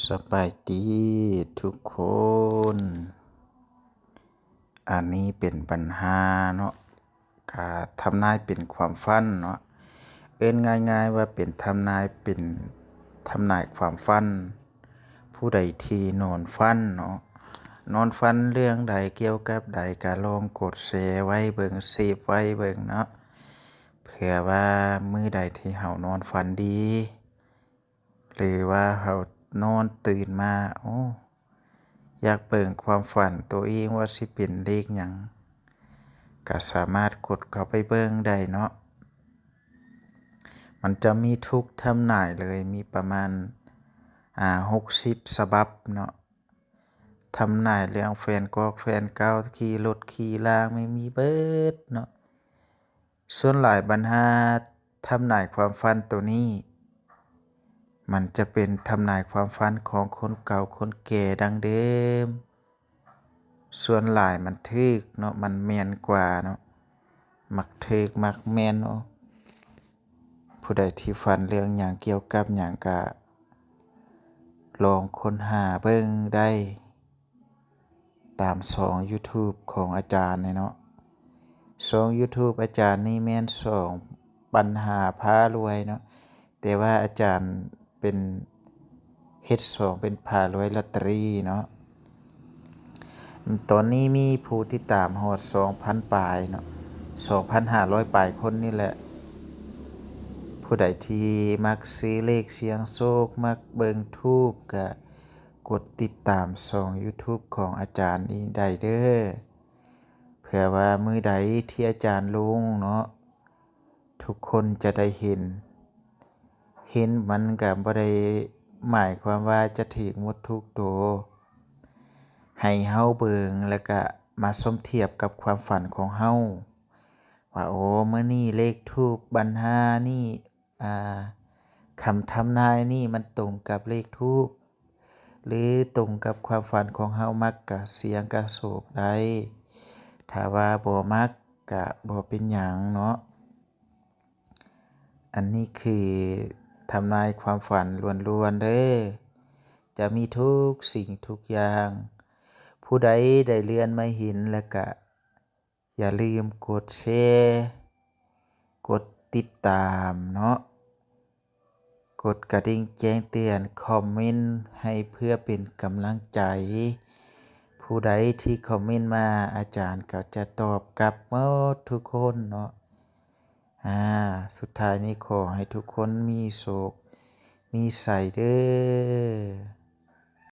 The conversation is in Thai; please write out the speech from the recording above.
สบายดีทุกคน อันนี้เป็นปัญหาเนาะก็ทำนายเป็นความฝันเนาะเอิ้นง่ายๆว่าเป็นทำนายเป็นทำนายความฝันผู้ใดที่นอนฝันเนาะนอนฝันเรื่องใดเกี่ยวกับใดก็ลองกดแชร์ไว้เบิ่งเซฟไว้เบิ่งเนาะเผื่อว่ามื้อใดที่เฮานอนฝันดี หรือว่าเฮานอนตื่นมาอยากเบิ่งความฝันตัวเองว่าสิเป็นเลขหยังก็สามารถกดเข้าไปเบิ่งได้เนาะมันจะมีทุกทำนายเลยมีประมาณ60ฉบับเนาะทำนายเรื่องแฟนกอกแฟนเก่าขี่รถขี่ลางไม่มีเบิดเนาะส่วนหลายปัญหาทำนายความฝันตัวนี้มันจะเป็นทำนายความฝันของคนเก่าคนแก่ดังเดิมส่วนหลายมันถึกเนาะมันแม่นกว่าเนาะมักถึกมักแม่นเนาะผู้ใดที่ฝันเรื่องหยังเกี่ยวกับหยังก็ลองค้นหาเบิ่งได้ตามช่อง YouTube ของอาจารย์เนาะช่อง YouTube อาจารย์นี่แม่นช่องปัญหาพารวยเนาะแต่ว่าอาจารย์เป็นเฮ็ดช่องเป็นพารวยลอตเตอรี่เนาะตอนนี้มีผู้ติดตามฮอด 2,000 ปลายเนาะ 2,500 ปลายคนนี่แหละผู้ใดที่มักซื้อเลขเสียงโชคมักเบิ่งทูปก็กดติดตามช่อง YouTube ของอาจารย์นี้ได้เด้อเผื่อว่ามื้อใดที่อาจารย์ลงเนาะทุกคนจะได้เห็นมันก็บ่ได้หมายความว่าจะถูกหมดทุกตัวให้เฮาเบิ่งแล้วก็มาสมเทียบกับความฝันของเฮาว่ามื้อนี้เลขทูปบัญหานี่คำทำนายนี่มันตรงกับเลขทูปหรือตรงกับความฝันของเฮามักก็เสียงก็โศกได้ถ้าว่าบ่มักก็บ่เป็นหยังเนาะอันนี้คือทำนายความฝันล้วนๆเด้อจะมีทุกสิ่งทุกอย่างผู้ใดได้เลื่อนมาเห็นแล้วก็อย่าลืมกดแชร์กดติดตามเนาะกดกระดิ่งแจ้งเตือนคอมเมนต์ให้เพื่อเป็นกำลังใจผู้ใดที่คอมเมนต์มาอาจารย์ก็จะตอบกลับหมดทุกคนเนาะสุดท้ายนี้ขอให้ทุกคนมีโชคมีชัยเด้อ